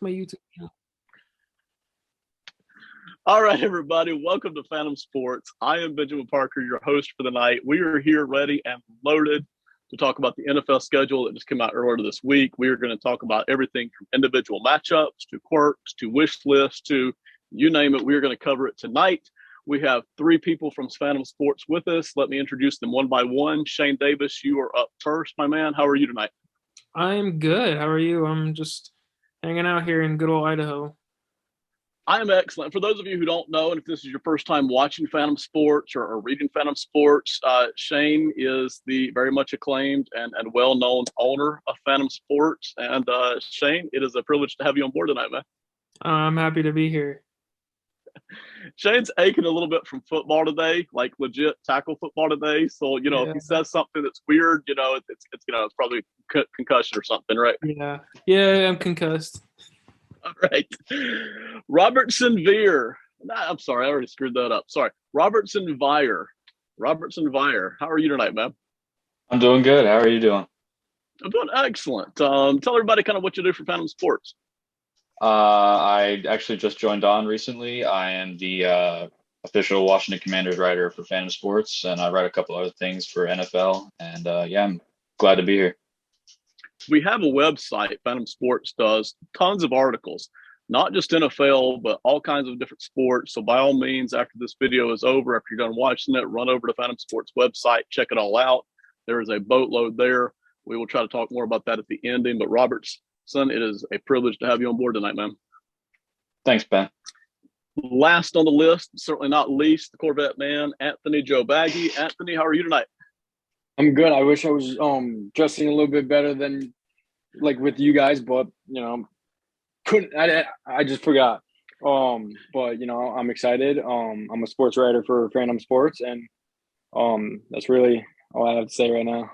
my YouTube channel. All right, everybody, welcome to Phantom Sports. I am Benjamin Parker, your host for the night. We are here ready and loaded to talk about the NFL schedule that just came out earlier this week. We are going to talk about everything from individual matchups to quirks to wish lists to you name it. We are going to cover it tonight. We have three people from Phantom Sports with us. Let me introduce them one by one. Shane Davis, you are up first, my man. How are you tonight? I'm good. How are you? I'm just hanging out here in good old Idaho. I am excellent. For those of you who don't know, and if this is your first time watching Phantom Sports or reading Phantom Sports, Shane is the very much acclaimed and well-known owner of Phantom Sports. And Shane, it is a privilege to have you on board tonight, man. I'm happy to be here. Shane's aching a little bit from football today, like legit tackle football today. So, if Yeah, he says something that's weird, it's probably concussion or something, right? yeah. I'm concussed. All right. Robertson Veer. Nah, I'm sorry, I already screwed that up. Sorry. Robertson Vire. Robertson Vire. How are you tonight, man? I'm doing good. How are you doing? I'm doing excellent. Tell everybody kind of what you do for Phantom Sports. I actually just joined on recently. I am the official Washington Commanders writer for Phantom Sports, and I write a couple other things for NFL. And yeah, I'm glad to be here. We have a website, Phantom Sports does tons of articles, not just NFL, but all kinds of different sports. So by all means, after this video is over, after you're done watching it, run over to Phantom Sports website, check it all out. There is a boatload there. We will try to talk more about that at the ending. But Robertson, it is a privilege to have you on board tonight, man. Thanks, Ben. Last on the list, certainly not least, the Corvette man, Anthony Joe Baggy. Anthony, how are you tonight? I'm good. I wish I was dressing a little bit better than like with you guys, but couldn't. I just forgot. But I'm excited. I'm a sports writer for Phantom Sports, and that's really all I have to say right now.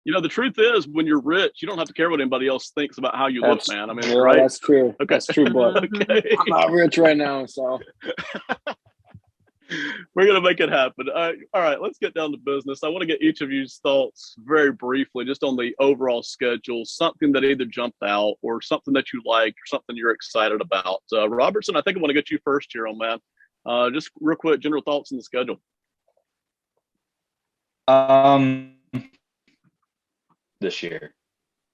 The truth is, when you're rich, you don't have to care what anybody else thinks about how you look, man. I mean, Yeah, right? that's true. Okay. That's true, but Okay. I'm not rich right now, so We're going to make it happen. All right, let's get down to business. I want to get each of you's thoughts very briefly just on the overall schedule, something that either jumped out or something that you liked or something you're excited about. Robertson, I think I want to get you first here on that. Just real quick, general thoughts on the schedule. This year,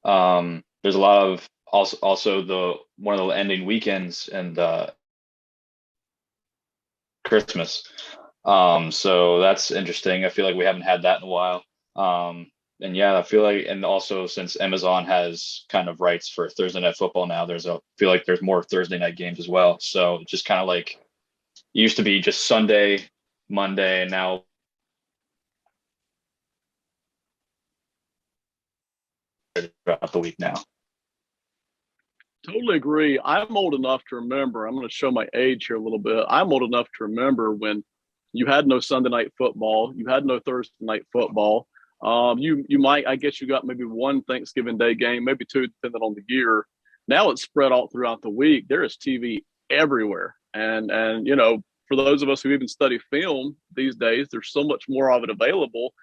there's a lot of also the one of the ending weekends and Christmas. So that's interesting. I feel like we haven't had that in a while. And yeah, I feel like, and also since Amazon has kind of rights for Thursday Night Football now, I feel like there's more Thursday night games as well. So just kind of like it used to be just Sunday, Monday, and now throughout the week now. Totally agree. I'm old enough to remember. I'm going to show my age here a little bit. I'm old enough to remember when you had no Sunday night football, you had no Thursday night football. You might, I guess, you got maybe one Thanksgiving Day game, maybe two, depending on the year. Now it's spread out throughout the week. There is TV everywhere, and for those of us who even study film these days, there's so much more of it available.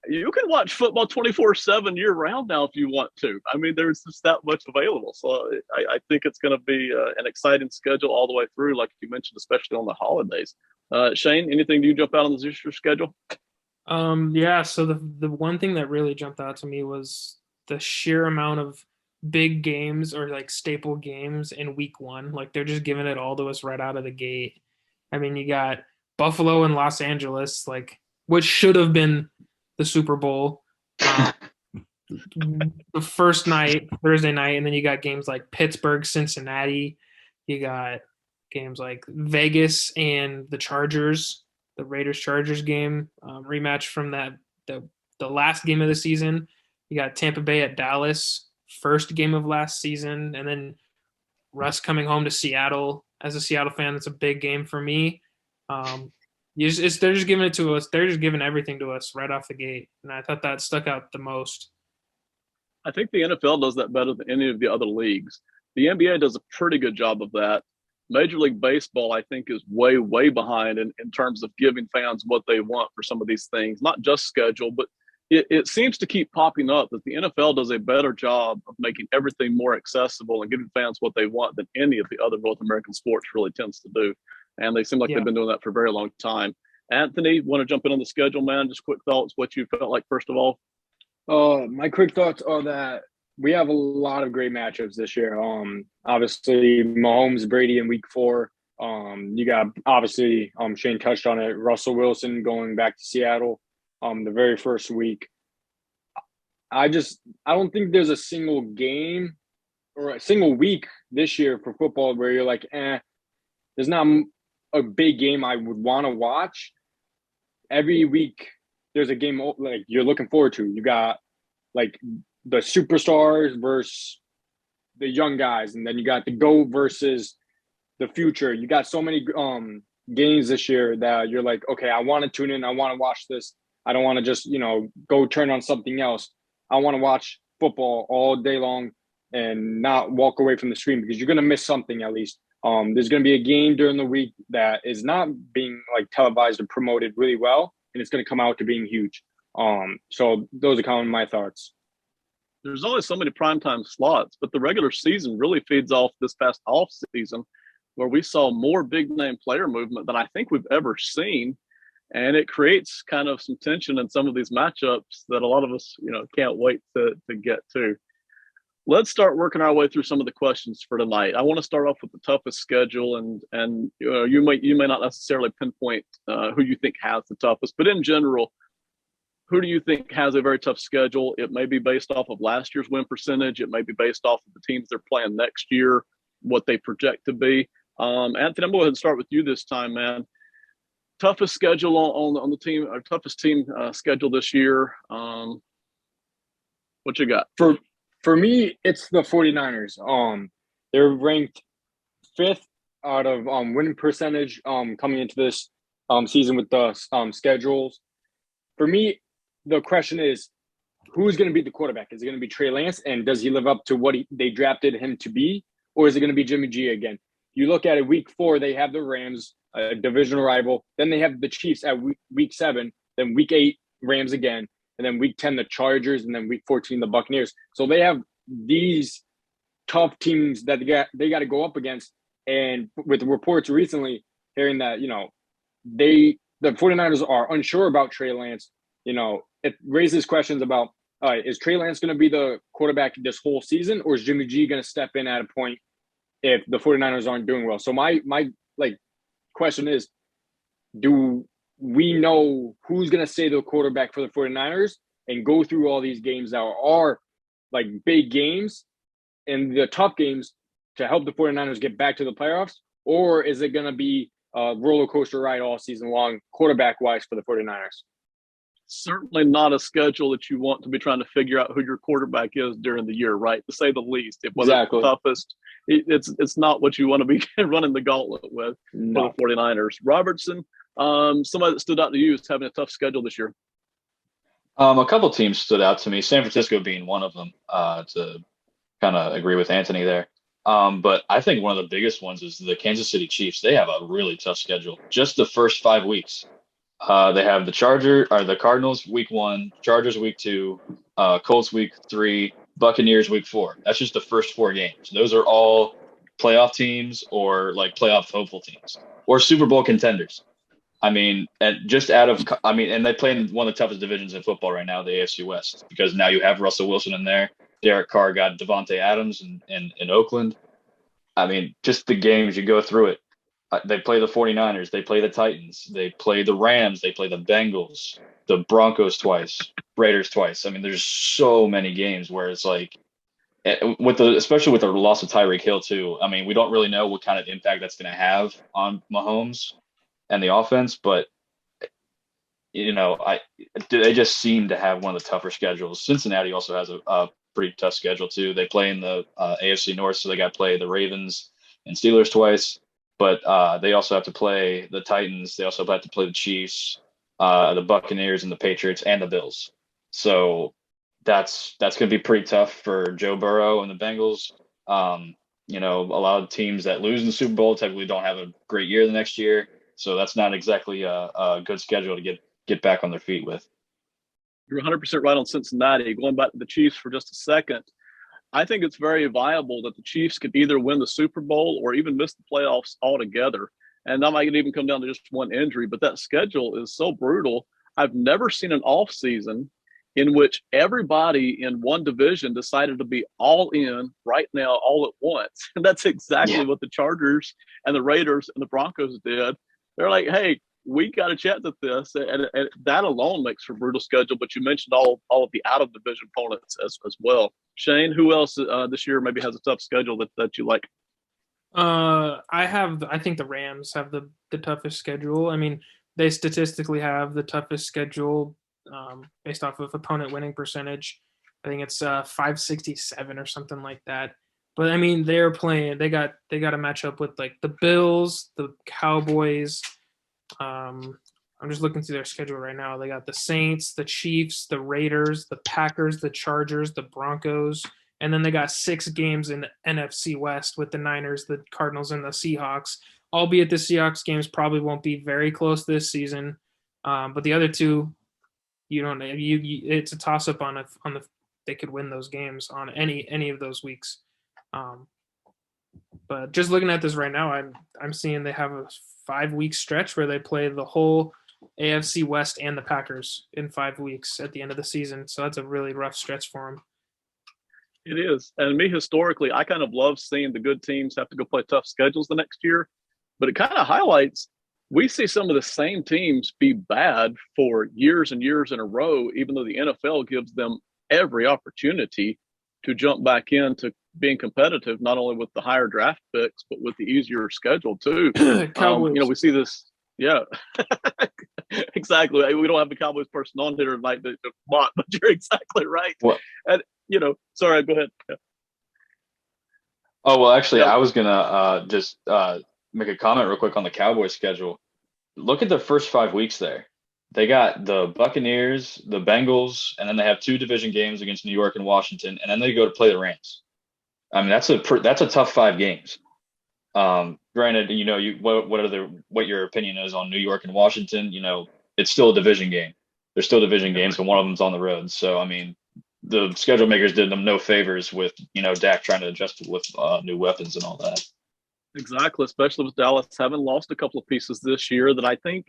You can watch football 24/7 year round now if you want to. I mean, there's just that much available. So I think it's going to be an exciting schedule all the way through, like you mentioned, especially on the holidays. Shane, anything do you jump out on this year's schedule? Yeah, so the one thing that really jumped out to me was the sheer amount of big games or like staple games in week one. Like they're just giving it all to us right out of the gate. I mean, you got Buffalo and Los Angeles, like which should have been the Super Bowl. The first night, Thursday night, and then you got games like Pittsburgh, Cincinnati. You got games like Vegas and the Chargers, the Raiders Chargers game, rematch from the last game of the season. You got Tampa Bay at Dallas, first game of last season, and then Russ coming home to Seattle. As a Seattle fan, it's a big game for me. They're just giving it to us. They're just giving everything to us right off the gate, and I thought that stuck out the most. I think the NFL does that better than any of the other leagues. The NBA does a pretty good job of that. Major League Baseball, I think, is way, way behind in terms of giving fans what they want for some of these things, not just schedule, but it seems to keep popping up that the NFL does a better job of making everything more accessible and giving fans what they want than any of the other North American sports really tends to do. And they seem like Yeah. they've been doing that for a very long time. Anthony, want to jump in on the schedule, man? Just quick thoughts, what you felt like first of all? My quick thoughts are that we have a lot of great matchups this year. Obviously Mahomes, Brady in week 4. You got obviously Shane touched on it, Russell Wilson going back to Seattle the very first week. I don't think there's a single game or a single week this year for football where you're like, there's not a big game I would want to watch. Every week there's a game like you're looking forward to. You got like the superstars versus the young guys, and then you got the GOAT versus the future. You got so many games this year that you're like, okay, I want to tune in. I want to watch this. I don't want to just, go turn on something else. I want to watch football all day long and not walk away from the screen because you're going to miss something at least. There's going to be a game during the week that is not being like televised or promoted really well, and it's going to come out to being huge. So those are kind of my thoughts. There's only so many primetime slots, but the regular season really feeds off this past off season where we saw more big name player movement than I think we've ever seen. And it creates kind of some tension in some of these matchups that a lot of us, can't wait to get to. Let's start working our way through some of the questions for tonight. I want to start off with the toughest schedule, and you may not necessarily pinpoint who you think has the toughest, but in general, who do you think has a very tough schedule? It may be based off of last year's win percentage. It may be based off of the teams they're playing next year, what they project to be. Anthony, I'm going to go ahead and start with you this time, man. Toughest schedule on the team, or toughest team schedule this year. What you got? For me, it's the 49ers. They're ranked 5th out of winning percentage coming into this season with the schedules. For me, the question is, who's going to be the quarterback? Is it going to be Trey Lance, and does he live up to what they drafted him to be, or is it going to be Jimmy G again? You look at it, week 4, they have the Rams, a divisional rival. Then they have the Chiefs at week 7. Then week 8, Rams again. And then week 10, the Chargers. And then week 14, the Buccaneers. So they have these tough teams that they got to go up against. And with reports recently hearing that, the 49ers are unsure about Trey Lance, it raises questions about, is Trey Lance going to be the quarterback this whole season, or is Jimmy G going to step in at a point if the 49ers aren't doing well? So my question is, do we know who's going to stay the quarterback for the 49ers and go through all these games that are like big games and the tough games to help the 49ers get back to the playoffs? Or is it going to be a roller coaster ride all season long, quarterback wise, for the 49ers? Certainly not a schedule that you want to be trying to figure out who your quarterback is during the year, right? To say the least. It wasn't Exactly. the toughest. It's not what you want to be running the gauntlet with for the 49ers. Robertson, somebody that stood out to you is having a tough schedule this year. A couple teams stood out to me, San Francisco being one of them, to kind of agree with Anthony there. But I think one of the biggest ones is the Kansas City Chiefs. They have a really tough schedule. Just the first 5 weeks. They have the Cardinals week 1, Chargers week 2, Colts week 3, Buccaneers week 4. That's just the first 4 games. Those are all playoff teams or like playoff hopeful teams or Super Bowl contenders. I mean, and they play in one of the toughest divisions in football right now, the AFC West, because now you have Russell Wilson in there. Derek Carr got Devontae Adams in Oakland. I mean, just the games, you go through it. They play the 49ers. They play the Titans. They play the Rams. They play the Bengals, the Broncos twice, Raiders twice. I mean, there's so many games where it's like, especially with the loss of Tyreek Hill too. I mean, we don't really know what kind of impact that's going to have on Mahomes and the offense, but they just seem to have one of the tougher schedules. Cincinnati also has a pretty tough schedule too. They play in the AFC North, so they got to play the Ravens and Steelers twice. But they also have to play the Titans. They also have to play the Chiefs, the Buccaneers, and the Patriots, and the Bills. So that's going to be pretty tough for Joe Burrow and the Bengals. A lot of teams that lose in the Super Bowl typically don't have a great year the next year. So that's not exactly a good schedule to get back on their feet with. You're 100% right on Cincinnati. Going back to the Chiefs for just a second, I think it's very viable that the Chiefs could either win the Super Bowl or even miss the playoffs altogether. And that might even come down to just one injury, but that schedule is so brutal. I've never seen an off season in which everybody in one division decided to be all in right now, all at once. And that's exactly what the Chargers and the Raiders and the Broncos did. They're like, hey, we got a chance at this. And that alone makes for a brutal schedule. But you mentioned all of the out of division opponents as well. Shane, who else this year maybe has a tough schedule that you like? I think the Rams have the toughest schedule. I mean, they statistically have the toughest schedule based off of opponent winning percentage. I think it's 567 or something like that. But I mean, they're playing. They got to match up with like the Bills, the Cowboys. I'm just looking through their schedule right now. They got the Saints, the Chiefs, the Raiders, the Packers, the Chargers, the Broncos, and then they got 6 games in the NFC West with the Niners, the Cardinals, and the Seahawks. Albeit the Seahawks games probably won't be very close this season, but the other two, you don't know. It's a toss up on the they could win those games on any of those weeks. But just looking at this right now, I'm seeing they have a 5-week stretch where they play the whole AFC West and the Packers in 5 weeks at the end of the season. So that's a really rough stretch for them. It is. And me, historically, I kind of love seeing the good teams have to go play tough schedules the next year. But it kind of highlights we see some of the same teams be bad for years and years in a row, even though the NFL gives them every opportunity to jump back into being competitive, not only with the higher draft picks, but with the easier schedule too. We see this. Yeah, exactly. We don't have the Cowboys person on here tonight, but you're exactly right. What? And sorry, go ahead. Yeah. Oh well, actually, I was gonna just make a comment real quick on the Cowboys schedule. Look at the first 5 weeks there. They got the Buccaneers, the Bengals, and then they have 2 division games against New York and Washington, and then they go to play the Rams. I mean, that's a tough 5 games. Granted, what your opinion is on New York and Washington. It's still a division game. They're still division games, and one of them's on the road. So, I mean, the schedule makers did them no favors with Dak trying to adjust with new weapons and all that. Exactly, especially with Dallas having lost a couple of pieces this year that I think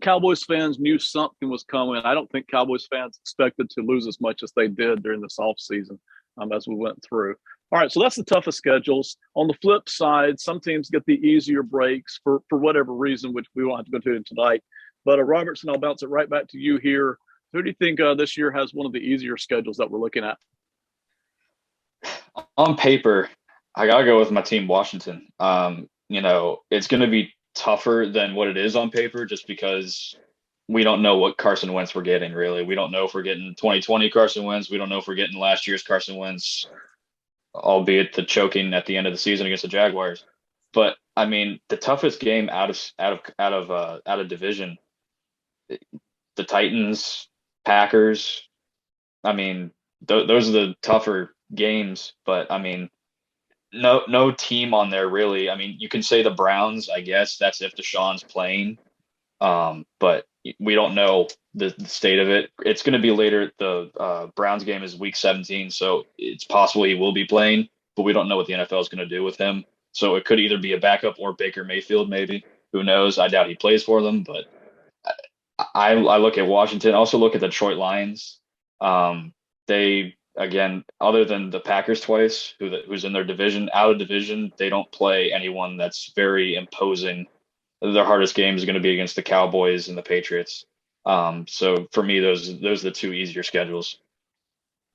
Cowboys fans knew something was coming. I don't think Cowboys fans expected to lose as much as they did during this offseason as we went through. All right, so that's the toughest schedules. On the flip side, some teams get the easier breaks for whatever reason, which we won't have to go into tonight. But Robertson, I'll bounce it right back to you here. Who do you think this year has one of the easier schedules that we're looking at? On paper, I gotta go with my team, Washington. It's going to be tougher than what it is on paper, just because we don't know what Carson Wentz we're getting. Really, we don't know if we're getting 2020 Carson Wentz. We don't know if we're getting last year's Carson Wentz, albeit the choking at the end of the season against the Jaguars. But I mean, the toughest game out of division, the Titans, Packers. I mean, those are the tougher games. But I mean, no team on there really. I mean, you can say the Browns, I guess. That's if Deshaun's playing. But we don't know the state of it. It's going to be later. The Browns game is week 17, so it's possible he will be playing, but we don't know what the NFL is going to do with him. So it could either be a backup or Baker Mayfield, maybe. Who knows? I doubt he plays for them, but I look at Washington. Also look at the Detroit Lions. They, again, other than the Packers twice, who's in their division, out of division, they don't play anyone that's very imposing. Their hardest game is going to be against the Cowboys and the Patriots. So for me, those are the 2 easier schedules.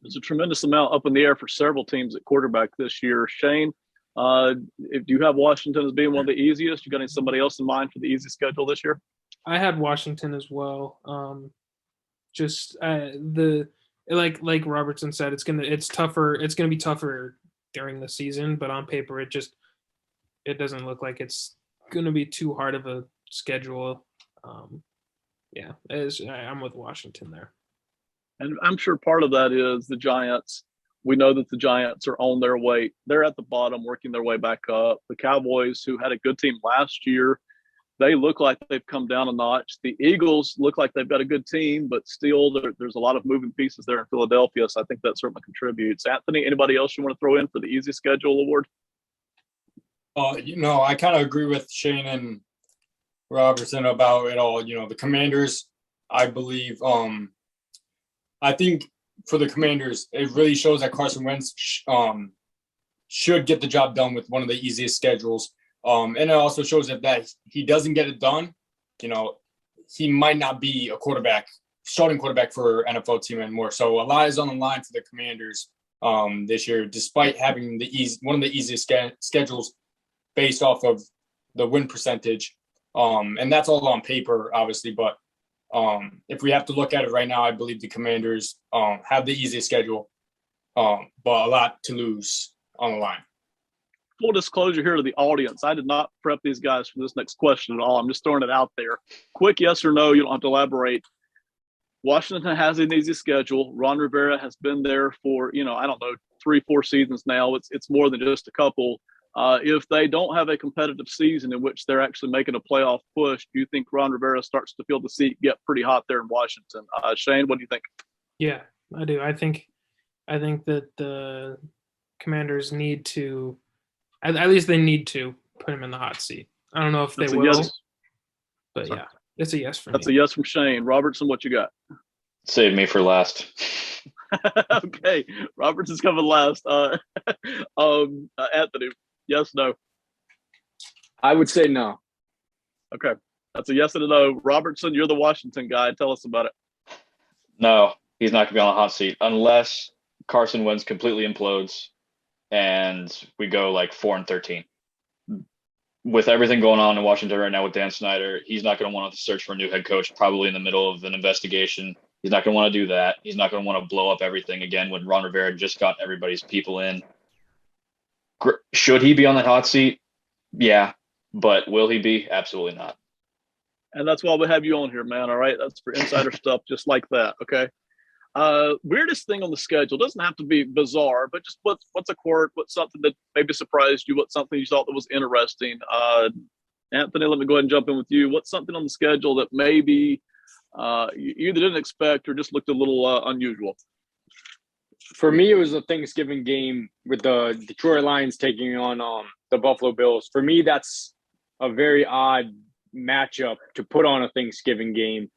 There's a tremendous amount up in the air for several teams at quarterback this year. Shane, if you have Washington as being one of the easiest, you got somebody else in mind for the easy schedule this year? I had Washington as well. Like Robertson said, it's tougher. It's gonna be tougher during the season, but on paper, it doesn't look like it's gonna be too hard of a schedule. I'm with Washington there. And I'm sure part of that is the Giants. We know that the Giants are on their way. They're at the bottom, working their way back up. The Cowboys, who had a good team last year, they look like they've come down a notch. The Eagles look like they've got a good team, but still there's a lot of moving pieces there in Philadelphia. So I think that certainly contributes. Anthony, anybody else you want to throw in for the easy schedule award? I kind of agree with Shane and Robertson about it all. The Commanders, I believe, I think for the Commanders, it really shows that Carson Wentz should get the job done with one of the easiest schedules. And it also shows that he doesn't get it done, he might not be a starting quarterback for an NFL team anymore. So a lot is on the line for the Commanders this year, despite having one of the easiest schedules based off of the win percentage. And that's all on paper, obviously. But if we have to look at it right now, I believe the Commanders have the easiest schedule, but a lot to lose on the line. Full disclosure here to the audience, I did not prep these guys for this next question at all. I'm just throwing it out there. Quick yes or no, you don't have to elaborate. Washington has an easy schedule. Ron Rivera has been there for, 3-4 seasons now. It's more than just a couple. If they don't have a competitive season in which they're actually making a playoff push, do you think Ron Rivera starts to feel the seat get pretty hot there in Washington? Shane, what do you think? Yeah, I do. I think that the Commanders need to, at least they need to put him in the hot seat. I don't know if they will, but yeah, it's a yes for me. That's a yes from Shane. Robertson, what you got? Save me for last. Okay, Robertson's coming last. Anthony, yes, no? I would say no. Okay, that's a yes and a no. Robertson, you're the Washington guy. Tell us about it. No, he's not going to be on the hot seat unless Carson Wentz completely implodes and we go like 4-13. With everything going on in Washington right now with Dan Snyder, he's not going to want to search for a new head coach probably in the middle of an investigation. He's not going to want to do that. He's not going to want to blow up everything again when Ron Rivera just got everybody's people in. Should he be on the hot seat? Yeah. But will he be? Absolutely not. And that's why we have you on here, man. All right. That's for insider stuff just like that. Okay. Weirdest thing on the schedule doesn't have to be bizarre, but just what's a quirk, what's something that maybe surprised you, what's something you thought that was interesting. Anthony, let me go ahead and jump in with you. What's something on the schedule that maybe you either didn't expect or just looked a little unusual? For me, it was a Thanksgiving game with the Detroit Lions taking on the Buffalo Bills. For me, that's a very odd matchup to put on a Thanksgiving game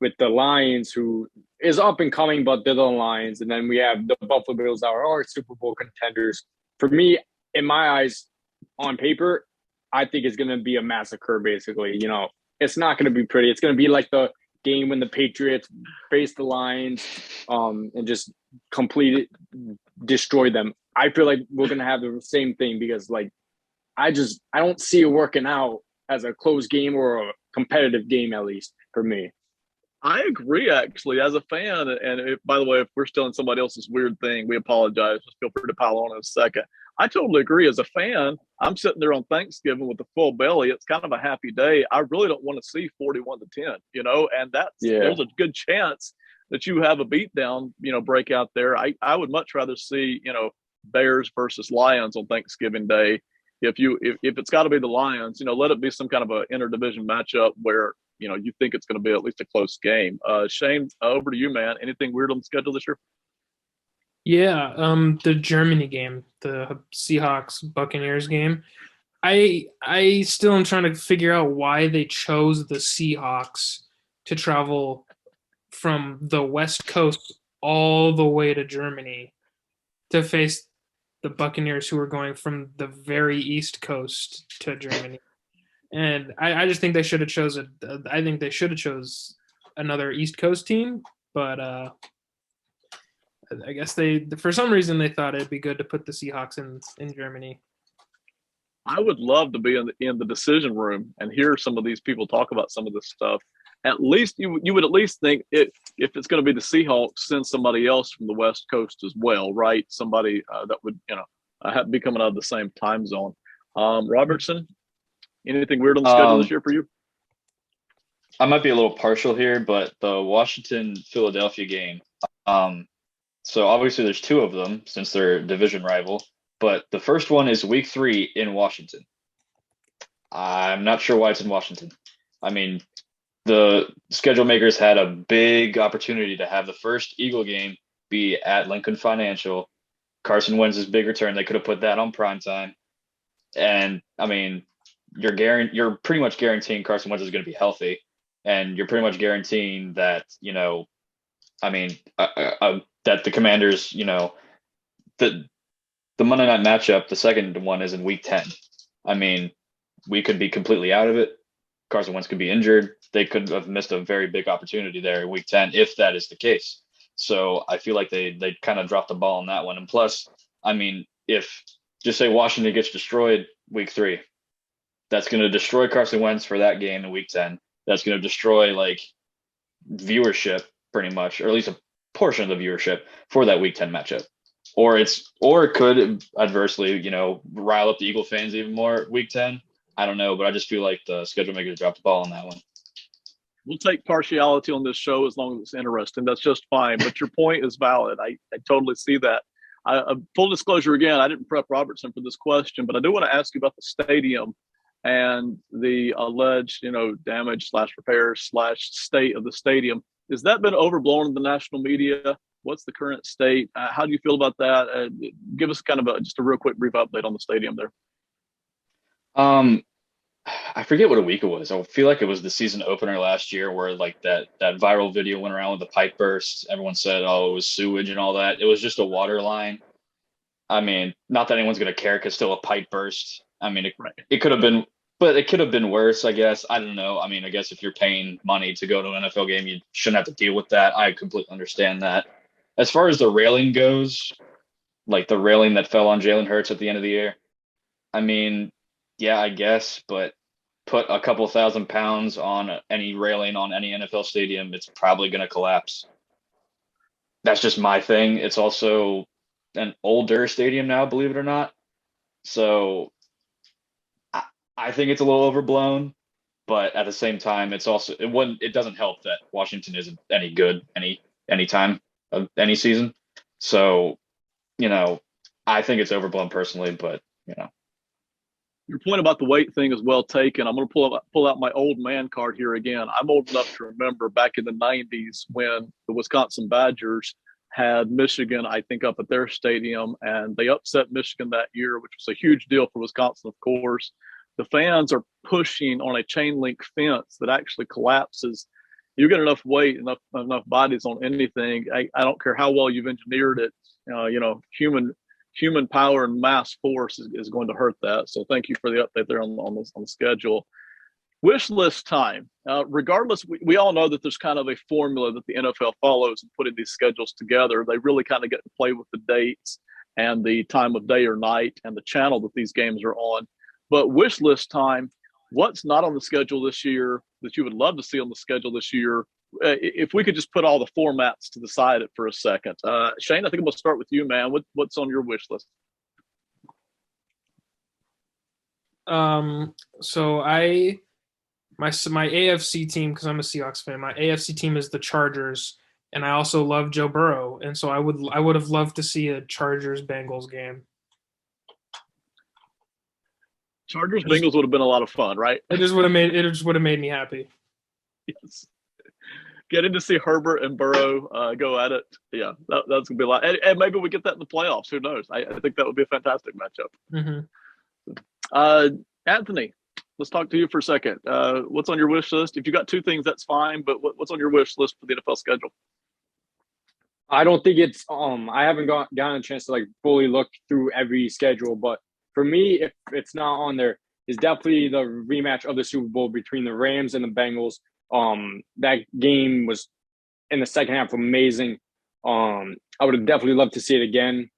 with the Lions, who is up and coming, but they're the Lions. And then we have the Buffalo Bills that are Super Bowl contenders. For me, in my eyes, on paper, I think it's going to be a massacre, basically. It's not going to be pretty. It's going to be like the game when the Patriots face the Lions and just destroy them. I feel like we're going to have the same thing because, I don't see it working out as a close game or a competitive game, at least for me. I agree, actually, as a fan. And by the way, if we're stealing somebody else's weird thing, we apologize. Just feel free to pile on in a second. I totally agree. As a fan, I'm sitting there on Thanksgiving with a full belly. It's kind of a happy day. I really don't want to see 41-10, and there's a good chance that you have a beatdown, break out there. I would much rather see, Bears versus Lions on Thanksgiving Day. If it's got to be the Lions, let it be some kind of a interdivision matchup where, you think it's going to be at least a close game. Shane, over to you, man. Anything weird on the schedule this year? Yeah, the Germany game, the Seahawks Buccaneers game. I still am trying to figure out why they chose the Seahawks to travel from the West Coast all the way to Germany to face the Buccaneers, who are going from the very East Coast to Germany. And I just think they should have chose another East Coast team, but I guess for some reason they thought it'd be good to put the Seahawks in Germany. I would love to be in the decision room and hear some of these people talk about some of this stuff. At least you would at least think if it's going to be the Seahawks, send somebody else from the West Coast as well, right? Somebody that would be coming out of the same time zone. Robertson, anything weird on the schedule this year for you? I might be a little partial here, but the Washington-Philadelphia game. So obviously there's two of them since they're division rival, but the first one is week 3 in Washington. I'm not sure why it's in Washington. I mean, the schedule makers had a big opportunity to have the first Eagle game be at Lincoln Financial. Carson Wentz's big return. They could have put that on primetime. And I mean, you're pretty much guaranteeing Carson Wentz is going to be healthy, and you're pretty much guaranteeing that I mean, that the Commanders, the Monday night matchup, the second one is in Week 10. I mean, we could be completely out of it. Carson Wentz could be injured. They could have missed a very big opportunity there in Week 10 if that is the case. So I feel like they kind of dropped the ball on that one. And plus, I mean, if just say Washington gets destroyed Week 3, that's going to destroy Carson Wentz for that game in Week 10. That's going to destroy like viewership pretty much, or at least a portion of the viewership for that Week 10 matchup. Or it could adversely, rile up the Eagle fans even more Week 10. I don't know, but I just feel like the schedule makers dropped the ball on that one. We'll take partiality on this show as long as it's interesting. That's just fine. But your point is valid. I totally see that. Full disclosure again, I didn't prep Robertson for this question, but I do want to ask you about the stadium and the alleged, damage / repairs / state of the stadium. Has that been overblown in the national media? What's the current state? How do you feel about that? Give us kind of just a real quick brief update on the stadium there. I forget what a week it was. I feel like it was the season opener last year where like that viral video went around with the pipe burst. Everyone said, oh, it was sewage and all that. It was just a water line. I mean, not that anyone's going to care because still a pipe burst. I mean, it could have been, but it could have been worse, I guess. I don't know. I mean, I guess if you're paying money to go to an NFL game, you shouldn't have to deal with that. I completely understand that. As far as the railing goes, like the railing that fell on Jalen Hurts at the end of the year, I mean, yeah, I guess, but put a couple 1,000 pounds on any railing on any NFL stadium, it's probably going to collapse. That's just my thing. It's also an older stadium now, believe it or not. So I think it's a little overblown, but at the same time, it doesn't help that Washington isn't any good any time of any season. So, I think it's overblown personally, but Your point about the weight thing is well taken. I'm going to pull out my old man card here again. I'm old enough to remember back in the 90s when the Wisconsin Badgers had Michigan, I think, up at their stadium, and they upset Michigan that year, which was a huge deal for Wisconsin, of course. The fans are pushing on a chain link fence that actually collapses. You get enough weight, enough bodies on anything. I don't care how well you've engineered it. Human power and mass force is going to hurt that. So thank you for the update there on the schedule. Wish list time. Regardless, we all know that there's kind of a formula that the NFL follows in putting these schedules together. They really kind of get to play with the dates and the time of day or night and the channel that these games are on. But wish list time, what's not on the schedule this year that you would love to see on the schedule this year? If we could just put all the formats to the side for a second. Shane, I think I'm going to start with you, man. What's on your wish list? So my AFC team, because I'm a Seahawks fan, my AFC team is the Chargers, and I also love Joe Burrow, and so I would have loved to see a Chargers-Bengals game. Chargers-Bengals would have been a lot of fun, right? It just would have made me happy. Yes. Getting to see Herbert and Burrow go at it, yeah, that's going to be a lot. And maybe we get that in the playoffs. Who knows? I think that would be a fantastic matchup. Mm-hmm. Anthony, let's talk to you for a second. What's on your wish list? If you got two things, that's fine. But what's on your wish list for the NFL schedule? I don't think it's I haven't gotten a chance to like fully look through every schedule, but for me, if it's not on there, is definitely the rematch of the Super Bowl between the Rams and the Bengals. That game was in the second half amazing. I would have definitely loved to see it again,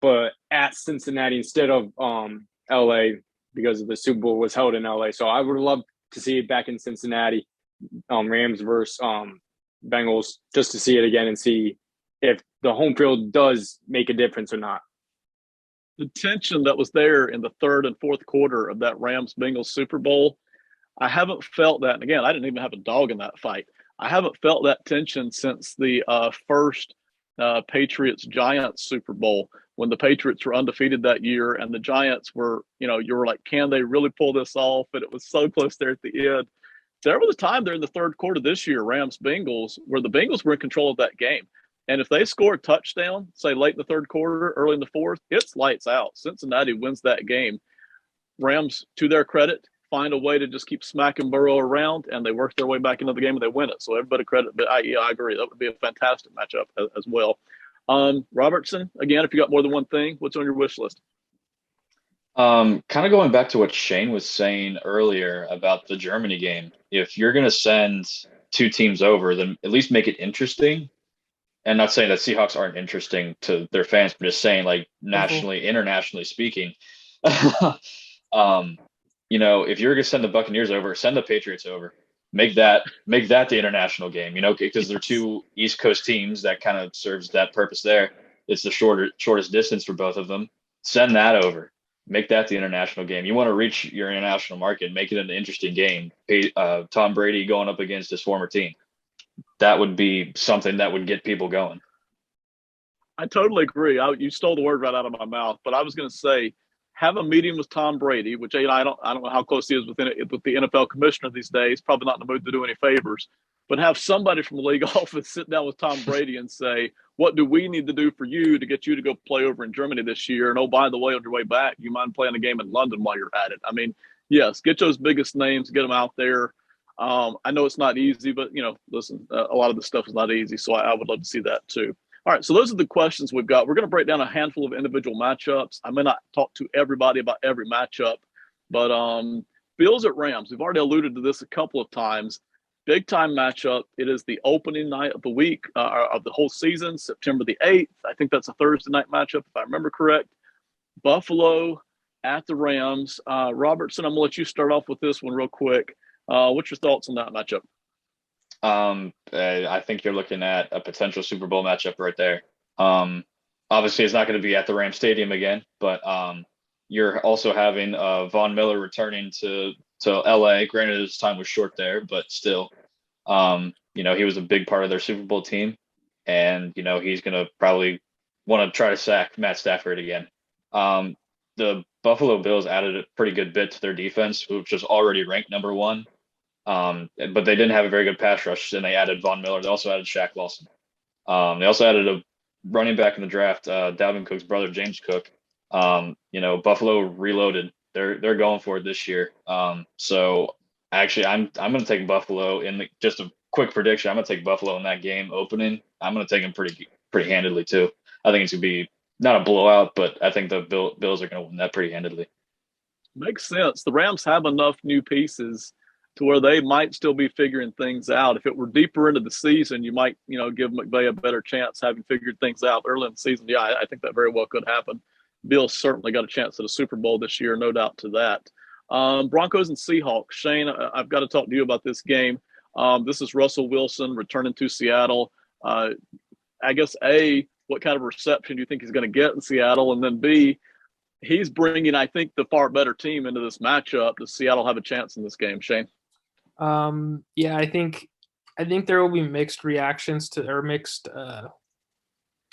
but at Cincinnati instead of LA, because the Super Bowl was held in LA. So I would have loved to see it back in Cincinnati, Rams versus Bengals, just to see it again and see if the home field does make a difference or not. The tension that was there in the third and fourth quarter of that Rams-Bengals Super Bowl, I haven't felt that. And again, I didn't even have a dog in that fight. I haven't felt that tension since the first Patriots-Giants Super Bowl. when the Patriots were undefeated that year and the Giants were, you were like, can they really pull this off? And it was so close there at the end. There was a time there in the third quarter this year, Rams-Bengals, where the Bengals were in control of that game. And if they score a touchdown, say late in the third quarter, early in the fourth, it's lights out. Cincinnati wins that game. Rams, to their credit, find a way to just keep smacking Burrow around, and they work their way back into the game and they win it. So everybody credit. But I agree. That would be a fantastic matchup as well. Robertson, again, if you got more than one thing, what's on your wish list? Kind of going back to what Shane was saying earlier about the Germany game. If you're going to send two teams over, then at least make it interesting. And not saying that Seahawks aren't interesting to their fans, but just saying like nationally, internationally speaking, if you're going to send the Buccaneers over, send the Patriots over. Make that the international game, because they're two East Coast teams that kind of serves that purpose there. It's the shortest distance for both of them. Send that over. Make that the international game. You want to reach your international market, make it an interesting game. Tom Brady going up against his former team. That would be something that would get people going. I totally agree. You stole the word right out of my mouth, but I was going to say, have a meeting with Tom Brady, which I don't know how close he is with the NFL commissioner these days. Probably not in the mood to do any favors, but have somebody from the league office sit down with Tom Brady and say, what do we need to do for you to get you to go play over in Germany this year? And, oh, by the way, on your way back, you mind playing a game in London while you're at it? I mean, yes, get those biggest names, get them out there. I know it's not easy, but, listen, a lot of this stuff is not easy. So I would love to see that too. All right, so those are the questions we've got. We're going to break down a handful of individual matchups. I may not talk to everybody about every matchup, but Bills at Rams, we've already alluded to this a couple of times. Big-time matchup. It is the opening night of the week, of the whole season, September the 8th. I think that's a Thursday night matchup, if I remember correct. Buffalo at the Rams. Robertson, I'm going to let you start off with this one real quick. What's your thoughts on that matchup? I think you're looking at a potential Super Bowl matchup right there. Obviously, it's not going to be at the Rams Stadium again, but you're also having Von Miller returning to LA. Granted, his time was short there, but still, he was a big part of their Super Bowl team, and he's going to probably want to try to sack Matt Stafford again. The Buffalo Bills added a pretty good bit to their defense, which was already ranked number one. But they didn't have a very good pass rush, and they added Von Miller. They also added Shaq Lawson. They also added a running back in the draft, Dalvin Cook's brother, James Cook. Buffalo reloaded. They're going for it this year. So actually, I'm going to take Buffalo just a quick prediction. I'm going to take Buffalo in that game opening. I'm going to take them pretty handedly too. I think it's going to be not a blowout, but I think the Bills are going to win that pretty handedly. Makes sense. The Rams have enough new pieces to where they might still be figuring things out. If it were deeper into the season, you might, give McVay a better chance having figured things out early in the season. Yeah, I think that very well could happen. Bills certainly got a chance at a Super Bowl this year, no doubt to that. Broncos and Seahawks. Shane, I've got to talk to you about this game. This is Russell Wilson returning to Seattle. I guess, A, what kind of reception do you think he's going to get in Seattle? And then B, he's bringing, I think, the far better team into this matchup. Does Seattle have a chance in this game, Shane? Yeah, I think there will be mixed reactions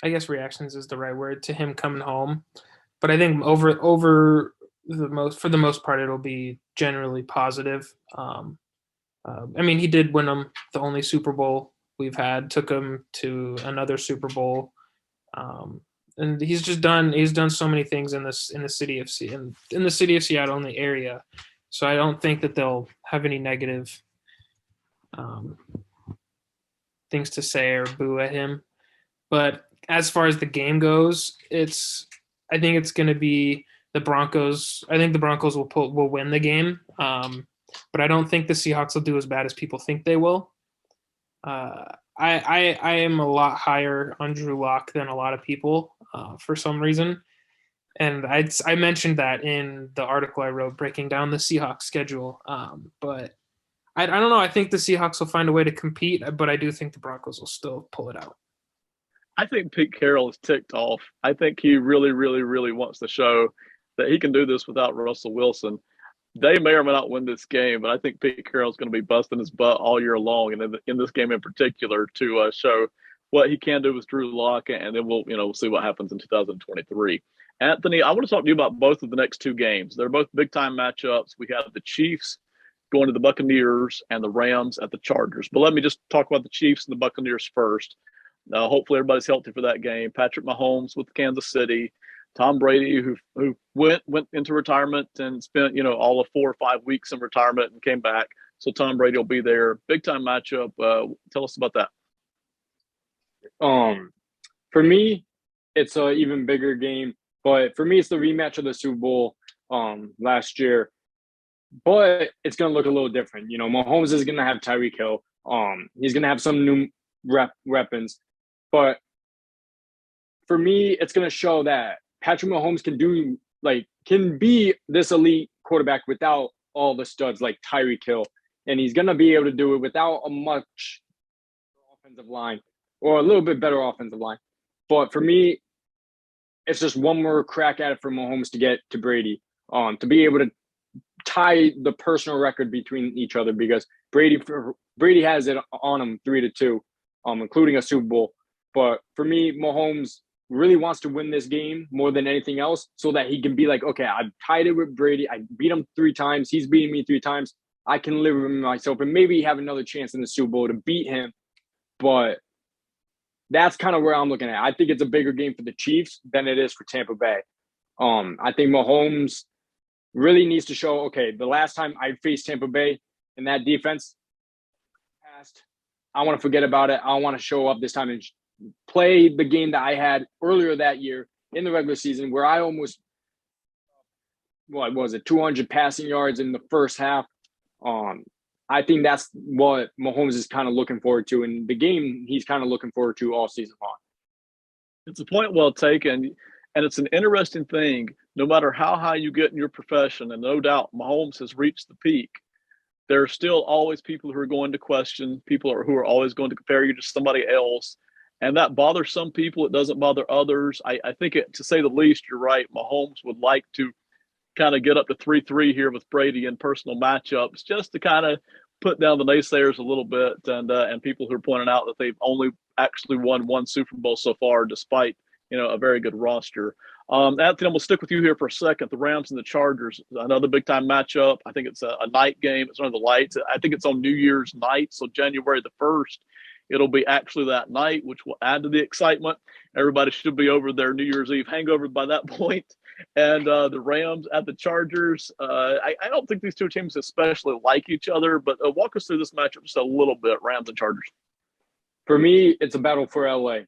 I guess reactions is the right word, to him coming home. But I think for the most part, it'll be generally positive. He did win them the only Super Bowl we've had, took him to another Super Bowl. And he's done so many things in the city of Seattle, in the area. So I don't think that they'll have any negative things to say or boo at him. But as far as the game goes, I think it's going to be the Broncos. I think the Broncos will win the game. But I don't think the Seahawks will do as bad as people think they will. I am a lot higher on Drew Lock than a lot of people for some reason. And I mentioned that in the article I wrote breaking down the Seahawks schedule. But I don't know. I think the Seahawks will find a way to compete, but I do think the Broncos will still pull it out. I think Pete Carroll is ticked off. I think he really, really, really wants to show that he can do this without Russell Wilson. They may or may not win this game, but I think Pete Carroll's going to be busting his butt all year long, and in this game in particular, to show what he can do with Drew Lock, and then we'll see what happens in 2023. Anthony, I want to talk to you about both of the next two games. They're both big-time matchups. We have the Chiefs going to the Buccaneers and the Rams at the Chargers. But let me just talk about the Chiefs and the Buccaneers first. Hopefully everybody's healthy for that game. Patrick Mahomes with Kansas City. Tom Brady, who went into retirement and spent, all of 4 or 5 weeks in retirement and came back. So Tom Brady will be there. Big-time matchup. Tell us about that. For me, it's an even bigger game. But for me, it's the rematch of the Super Bowl last year. But it's going to look a little different. Mahomes is going to have Tyreek Hill. He's going to have some new weapons. But for me, it's going to show that Patrick Mahomes can be this elite quarterback without all the studs like Tyreek Hill. And he's going to be able to do it without a much offensive line or a little bit better offensive line. But for me, it's just one more crack at it for Mahomes to get to Brady, to be able to tie the personal record between each other, because Brady has it on him 3-2, including a Super Bowl. But for me, Mahomes really wants to win this game more than anything else, so that he can be like, okay, I've tied it with Brady. I beat him 3 times. He's beating me 3 times. I can live with myself and maybe have another chance in the Super Bowl to beat him. But that's kind of where I'm looking at. I think it's a bigger game for the Chiefs than it is for Tampa Bay. I think Mahomes really needs to show, okay, the last time I faced Tampa Bay in that defense, I want to forget about it. I want to show up this time and play the game that I had earlier that year in the regular season, where I almost, 200 passing yards in the first half. I think that's what Mahomes is kind of looking forward to, and the game he's kind of looking forward to all season long. It's a point well taken, and it's an interesting thing. No matter how high you get in your profession, and no doubt Mahomes has reached the peak, there are still always people who are going to question, who are always going to compare you to somebody else, and that bothers some people. It doesn't bother others. I think, to say the least, you're right. Mahomes would like to kind of get up to 3-3 here with Brady in personal matchups, just to kind of put down the naysayers a little bit, and people who are pointing out that they've only actually won 1 Super Bowl so far, despite a very good roster. Anthony, I'm going to stick with you here for a second. The Rams and the Chargers, another big time matchup. I think it's a night game. It's under the lights. I think it's on New Year's night, so January the 1st. It'll be actually that night, which will add to the excitement. Everybody should be over their New Year's Eve hangover by that point. And the Rams at the Chargers. I don't think these two teams especially like each other, but walk us through this matchup just a little bit, Rams and Chargers. For me, it's a battle for LA.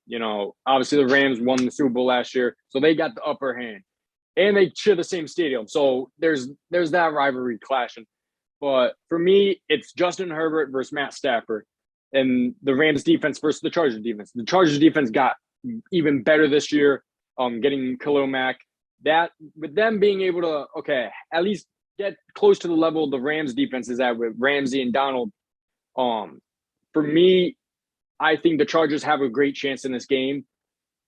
Obviously the Rams won the Super Bowl last year, so they got the upper hand. And they share the same stadium, so there's that rivalry clashing. But for me, it's Justin Herbert versus Matt Stafford, and the Rams defense versus the Chargers defense. The Chargers defense got even better this year, getting Khalil Mack. That, with them being able to, at least get close to the level the Rams defense is at with Ramsey and Donald. For me, I think the Chargers have a great chance in this game.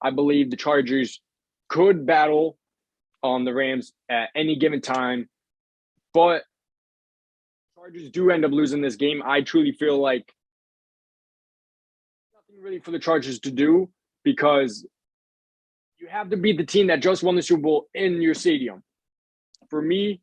I believe the Chargers could battle the Rams at any given time, but Chargers do end up losing this game. I truly feel like nothing really for the Chargers to do, because you have to beat the team that just won the Super Bowl in your stadium. For me,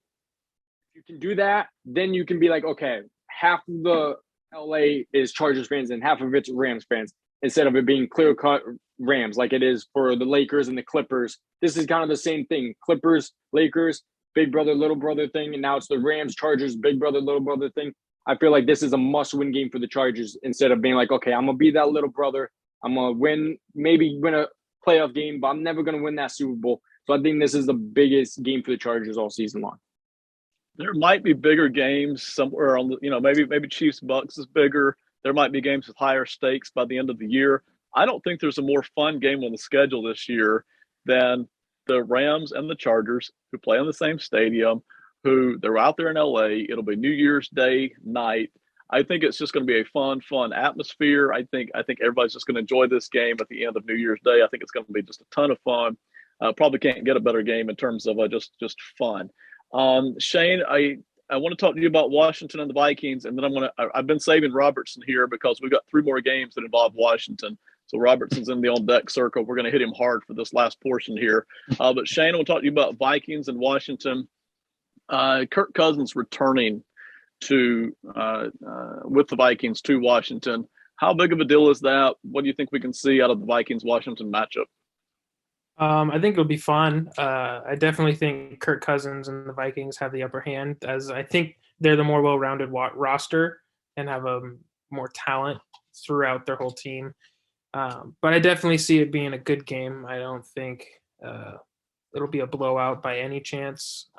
if you can do that, then you can be like, okay, half of the LA is Chargers fans and half of it's Rams fans, instead of it being clear-cut Rams like it is for the Lakers and the Clippers. This is kind of the same thing. Clippers, Lakers, big brother, little brother thing, and now it's the Rams, Chargers, big brother, little brother thing. I feel like this is a must-win game for the Chargers, instead of being like, okay, I'm going to be that little brother. I'm going to maybe win a playoff game, but I'm never going to win that Super Bowl. So I think this is the biggest game for the Chargers all season long. There might be bigger games somewhere on the, maybe Chiefs Bucks is bigger. There might be games with higher stakes by the end of the year. I don't think there's a more fun game on the schedule this year than the Rams and the Chargers, who play in the same stadium, who they're out there in LA. It'll be New Year's Day night. I think it's just going to be a fun atmosphere. I think everybody's just going to enjoy this game at the end of New Year's Day. I think it's going to be just a ton of fun. Probably can't get a better game in terms of just fun. Shane, I want to talk to you about Washington and the Vikings, and then I've been saving Robertson here because we've got 3 more games that involve Washington. So Robertson's in the on deck circle. We're going to hit him hard for this last portion here. But Shane, we'll talk to you about Vikings and Washington. Kirk Cousins returning to with the Vikings to Washington. How big of a deal is that? What do you think we can see out of the Vikings-Washington matchup? I think it'll be fun. I definitely think Kirk Cousins and the Vikings have the upper hand, as I think they're the more well-rounded roster and have more talent throughout their whole team. But I definitely see it being a good game. I don't think it'll be a blowout by any chance.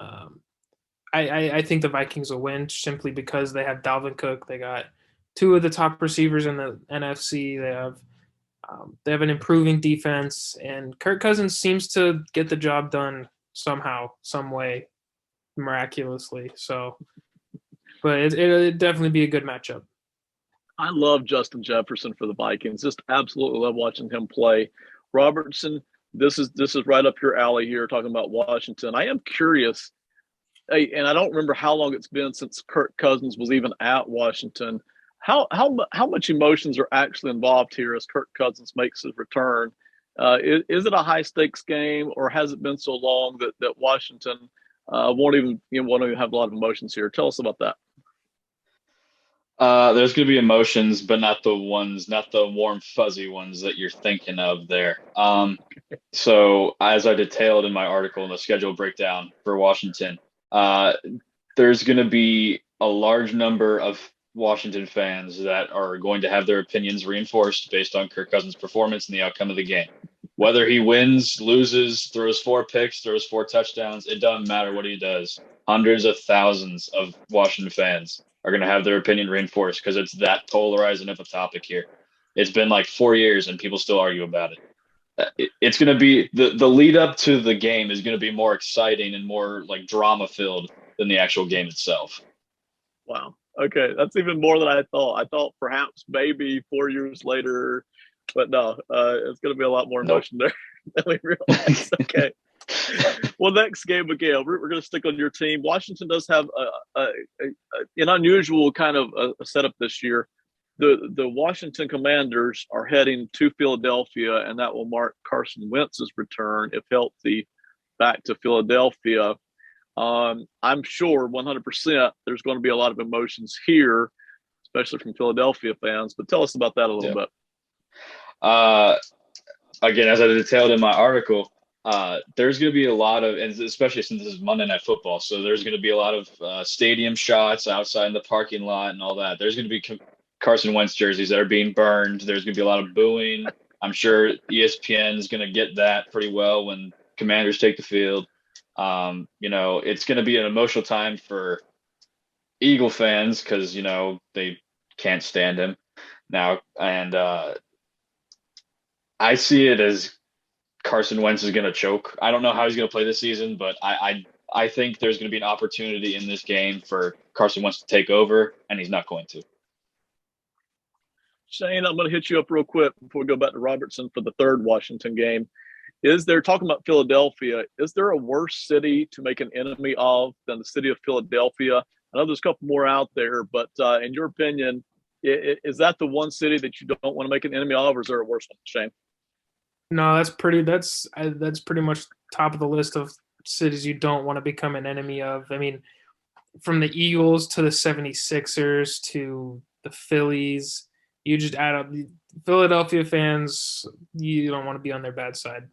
I think the Vikings will win simply because they have Dalvin Cook. They got two of the top receivers in the NFC. They have an improving defense, and Kirk Cousins seems to get the job done somehow, some way, miraculously. So, but it'll definitely be a good matchup. I love Justin Jefferson for the Vikings. Just absolutely love watching him play. Robertson, this is right up your alley here, talking about Washington. I am curious, and I don't remember how long it's been since Kirk Cousins was even at Washington. How much emotions are actually involved here as Kirk Cousins makes his return? Is it a high stakes game, or has it been so long that Washington won't even have a lot of emotions here? Tell us about that. There's going to be emotions, but not the warm, fuzzy ones that you're thinking of there. So as I detailed in my article in the schedule breakdown for Washington, there's going to be a large number of Washington fans that are going to have their opinions reinforced based on Kirk Cousins' performance and the outcome of the game. Whether he wins, loses, throws 4 picks, throws 4 touchdowns, it doesn't matter what he does. Hundreds of thousands of Washington fans are going to have their opinion reinforced because it's that polarizing of a topic here. It's been like 4 years and people still argue about it. It's going to be the lead up to the game is going to be more exciting and more like drama filled than the actual game itself. Wow. Okay, that's even more than I thought. I thought perhaps maybe 4 years later, but no, it's going to be a lot more emotion there than we realized. Okay. Well, next game again, we're going to stick on your team. Washington does have an unusual kind of a setup this year. The Washington Commanders are heading to Philadelphia, and that will mark Carson Wentz's return, if healthy, back to Philadelphia. I'm sure 100% there's going to be a lot of emotions here, especially from Philadelphia fans. But tell us about that a little bit. Again, as I detailed in my article, there's going to be a lot of, and especially since this is Monday Night Football, so there's going to be a lot of stadium shots outside in the parking lot and all that. There's going to be Carson Wentz jerseys that are being burned. There's going to be a lot of booing. I'm sure ESPN is going to get that pretty well when Commanders take the field. It's going to be an emotional time for Eagle fans because, they can't stand him now. And I see it as Carson Wentz is going to choke. I don't know how he's going to play this season, but I think there's going to be an opportunity in this game for Carson Wentz to take over, and he's not going to. Shane, I'm going to hit you up real quick before we go back to Robertson for the third Washington game. Talking about Philadelphia, is there a worse city to make an enemy of than the city of Philadelphia? I know there's a couple more out there, but in your opinion, is that the one city that you don't want to make an enemy of, or is there a worse one, Shane? No, that's pretty much top of the list of cities you don't want to become an enemy of. I mean, from the Eagles to the 76ers to the Phillies, you just add up the Philadelphia fans, you don't want to be on their bad side.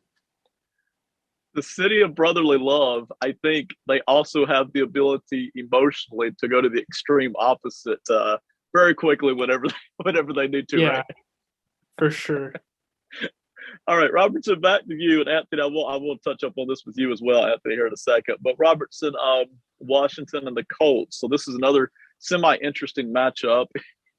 The city of brotherly love, I think they also have the ability emotionally to go to the extreme opposite very quickly whenever they need to. Yeah, right? For sure. All right, Robertson, back to you. And Anthony, I will touch up on this with you as well, Anthony, here in a second. But Robertson, Washington and the Colts. So this is another semi-interesting matchup,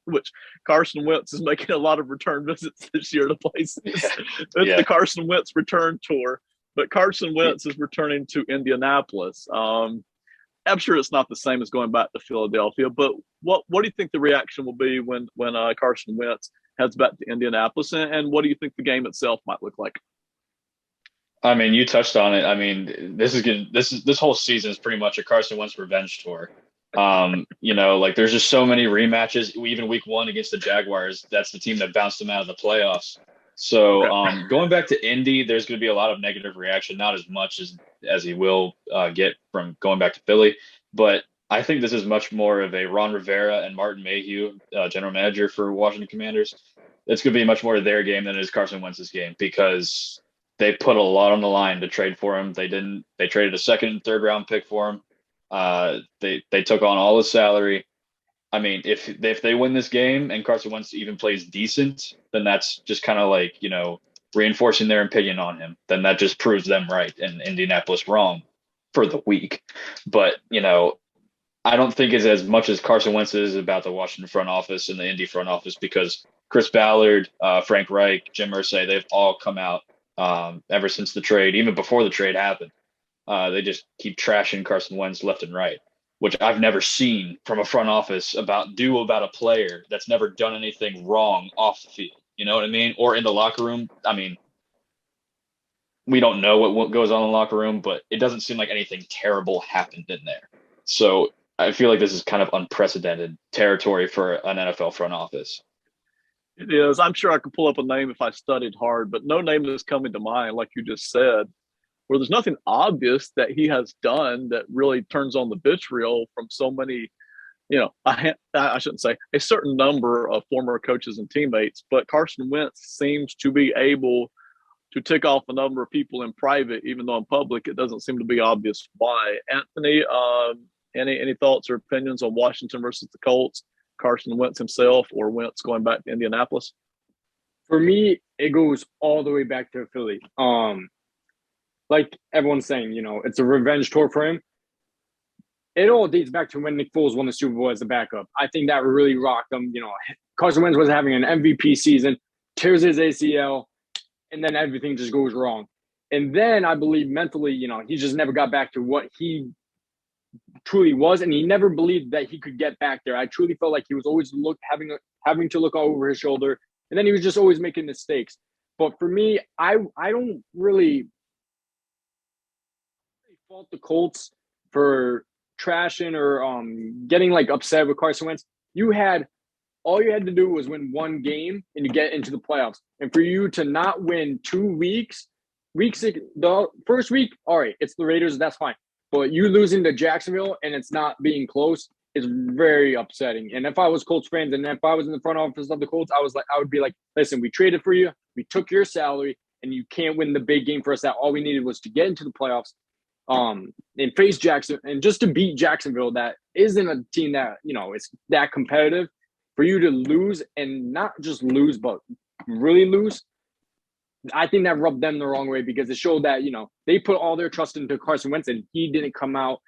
which Carson Wentz is making a lot of return visits this year to places. It's the Carson Wentz return tour. But Carson Wentz is returning to Indianapolis. I'm sure it's not the same as going back to Philadelphia, but what do you think the reaction will be when Carson Wentz heads back to Indianapolis, and what do you think the game itself might look like? I mean, you touched on it. I mean, this whole season is pretty much a Carson Wentz revenge tour. There's just so many rematches. Even week 1 against the Jaguars, that's the team that bounced them out of the playoffs. So Okay. going back to Indy, there's going to be a lot of negative reaction, not as much as he will get from going back to Philly, but I think this is much more of a Ron Rivera and Martin Mayhew, general manager for Washington Commanders. It's going to be much more their game than it is Carson Wentz's game because they put a lot on the line to trade for him. They didn't. They traded a second and third round pick for him. They took on all his salary. I mean, if they win this game and Carson Wentz even plays decent, then that's just kind of like, reinforcing their opinion on him. Then that just proves them right and Indianapolis wrong for the week. But, I don't think it's as much as Carson Wentz is about the Washington front office and the Indy front office because Chris Ballard, Frank Reich, Jim Irsay, they've all come out ever since the trade, even before the trade happened. They just keep trashing Carson Wentz left and right, which I've never seen from a front office about a player that's never done anything wrong off the field. You know what I mean? Or in the locker room. I mean, we don't know what goes on in the locker room, but it doesn't seem like anything terrible happened in there. So I feel like this is kind of unprecedented territory for an NFL front office. It is. I'm sure I could pull up a name if I studied hard, but no name is coming to mind, like you just said, where there's nothing obvious that he has done that really turns on the vitriol from so many, I shouldn't say a certain number of former coaches and teammates, but Carson Wentz seems to be able to tick off a number of people in private, even though in public it doesn't seem to be obvious why. Anthony, any thoughts or opinions on Washington versus the Colts, Carson Wentz himself, or Wentz going back to Indianapolis? For me, it goes all the way back to Philly. Like everyone's saying, it's a revenge tour for him. It all dates back to when Nick Foles won the Super Bowl as the backup. I think that really rocked him. Carson Wentz was having an MVP season, tears his ACL, and then everything just goes wrong. And then I believe mentally, he just never got back to what he truly was, and he never believed that he could get back there. I truly felt like he was always having to look over his shoulder, and then he was just always making mistakes. But for me, I don't really fault the Colts for trashing or getting like upset with Carson Wentz. All you had to do was win one game and you get into the playoffs. And for you to not win 2 weeks, the first week, all right, it's the Raiders, that's fine. But you losing to Jacksonville and it's not being close is very upsetting. And if I was Colts fans and if I was in the front office of the Colts, I would be like, listen, we traded for you, we took your salary, and you can't win the big game for us. That all we needed was to get into the playoffs, and face Jackson, and just to beat Jacksonville. That isn't a team that it's that competitive. For you to lose, and not just lose, but really lose, I think that rubbed them the wrong way because it showed that, they put all their trust into Carson Wentz and he didn't come out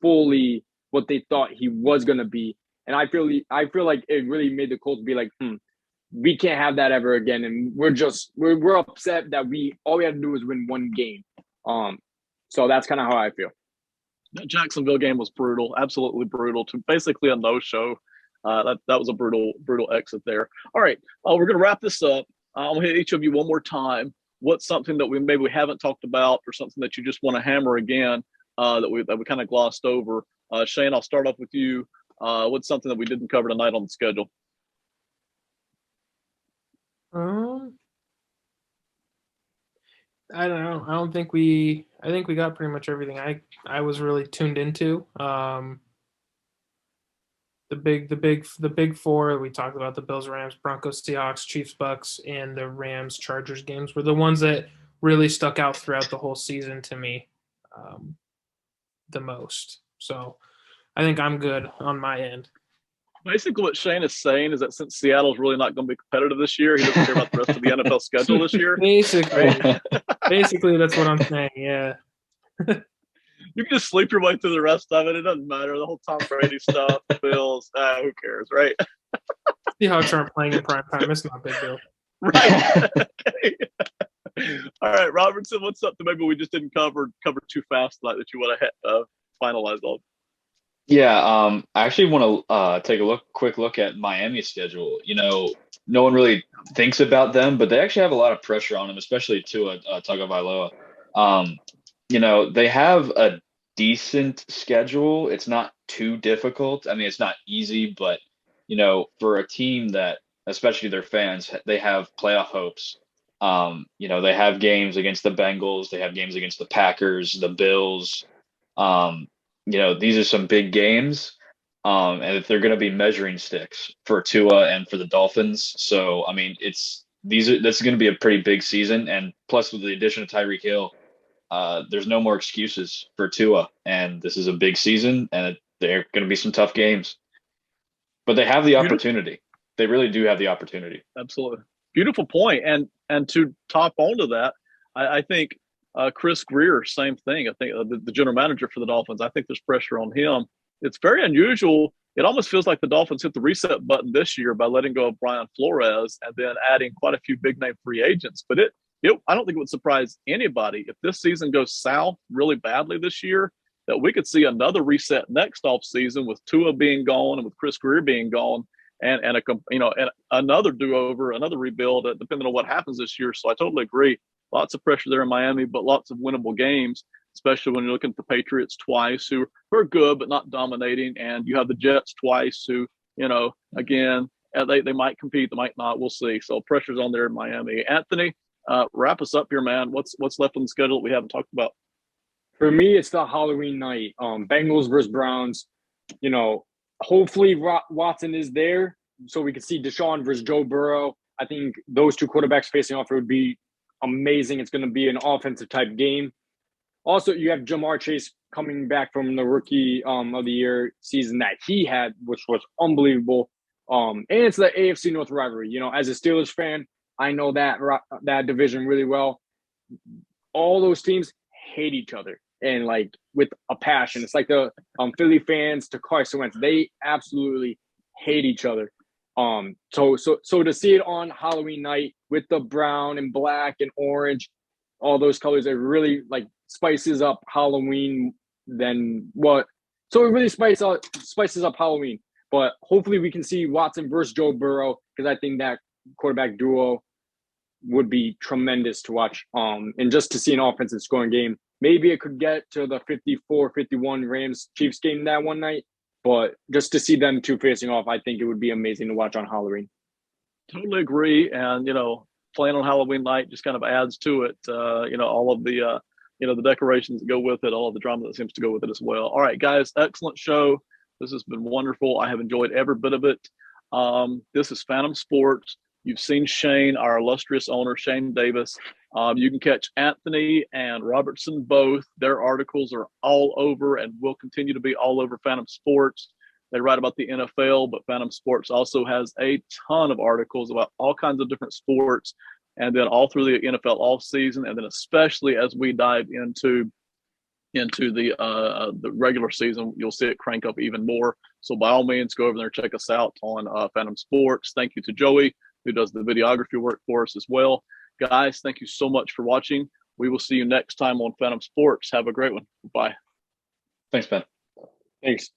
fully what they thought he was going to be. And I feel like it really made the Colts be like, we can't have that ever again. And we're upset that all we had to do was win one game. So that's kind of how I feel. That Jacksonville game was brutal, absolutely brutal, to basically a no-show. That was a brutal exit there. All right, we're going to wrap this up. I'll hit each of you one more time. What's something that we haven't talked about, or something that you just want to hammer again that we kind of glossed over? Shane, I'll start off with you. What's something that we didn't cover tonight on the schedule? I don't know. I think we got pretty much everything I was really tuned into. The big four we talked about, the Bills, Rams, Broncos, Seahawks, Chiefs, Bucks, and the Rams, Chargers games were the ones that really stuck out throughout the whole season to me the most. So I think I'm good on my end. Basically, what Shane is saying is that since Seattle's really not going to be competitive this year, he doesn't care about the rest of the NFL schedule this year. Basically, that's what I'm saying. Yeah. You can just sleep your way through the rest of it. It doesn't matter. The whole Tom Brady stuff, the Bills, who cares, right? Seahawks aren't playing in prime time. It's not a big deal. Right. Okay. All right, Robertson, what's something maybe we just didn't cover too fast tonight that you want to finalize on? Yeah, I actually want to take a quick look at Miami's schedule. No one really thinks about them, but they actually have a lot of pressure on them, especially Tua Tagovailoa. They have a decent schedule. It's not too difficult. I mean, it's not easy, but for a team that especially their fans, they have playoff hopes. They have games against the Bengals, they have games against the Packers, the Bills. These are some big games. And if they're going to be measuring sticks for Tua and for the Dolphins. So, I mean, this is going to be a pretty big season. And plus with the addition of Tyreek Hill, there's no more excuses for Tua. And this is a big season and there are going to be some tough games, but they have the opportunity. They really do have the opportunity. Absolutely. Beautiful point. And to top onto that, I think Chris Greer, same thing. I think the general manager for the Dolphins, I think there's pressure on him. It's very unusual. It almost feels like the Dolphins hit the reset button this year by letting go of Brian Flores and then adding quite a few big name free agents. But I don't think it would surprise anybody if this season goes south really badly this year, that we could see another reset next off season with Tua being gone and with Chris Greer being gone, and another do-over, another rebuild, depending on what happens this year. So I totally agree. Lots of pressure there in Miami, but lots of winnable games, especially when you're looking at the Patriots twice, who are good but not dominating, and you have the Jets twice, who, again, they might compete, they might not. We'll see. So pressure's on there in Miami. Anthony, wrap us up here, man. What's left on the schedule that we haven't talked about? For me, it's the Halloween night. Bengals versus Browns. Hopefully Watson is there so we can see Deshaun versus Joe Burrow. I think those two quarterbacks facing off, it would be amazing. It's going to be an offensive type game. Also, you have Jamar Chase coming back from the rookie of the year season that he had, which was unbelievable. And it's the AFC North rivalry. As a Steelers fan, I know that division really well. All those teams hate each other, and with a passion. It's like the Philly fans to Carson Wentz. They absolutely hate each other. So to see it on Halloween night with the brown and black and orange, all those colors, it really spices up Halloween. Then what? So it really spices up Halloween. But hopefully we can see Watson versus Joe Burrow, because I think that quarterback duo would be tremendous to watch. And just to see an offensive scoring game. Maybe it could get to the 54-51 Rams-Chiefs game that one night. But just to see them two facing off, I think it would be amazing to watch on Halloween. Totally agree. And, playing on Halloween night just kind of adds to it. All of the, the decorations that go with it, all of the drama that seems to go with it as well. All right, guys, excellent show. This has been wonderful. I have enjoyed every bit of it. This is Phantom Sports. You've seen Shane, our illustrious owner, Shane Davis. You can catch Anthony and Robertson both. Their articles are all over and will continue to be all over Phantom Sports. They write about the NFL, but Phantom Sports also has a ton of articles about all kinds of different sports, and then all through the NFL offseason, and then especially as we dive into the regular season, you'll see it crank up even more. So by all means, go over there and check us out on Phantom Sports. Thank you to Joey, who does the videography work for us as well. Guys, thank you so much for watching. We will see you next time on Phantom Sports. Have a great one. Bye. Thanks, Ben. Thanks.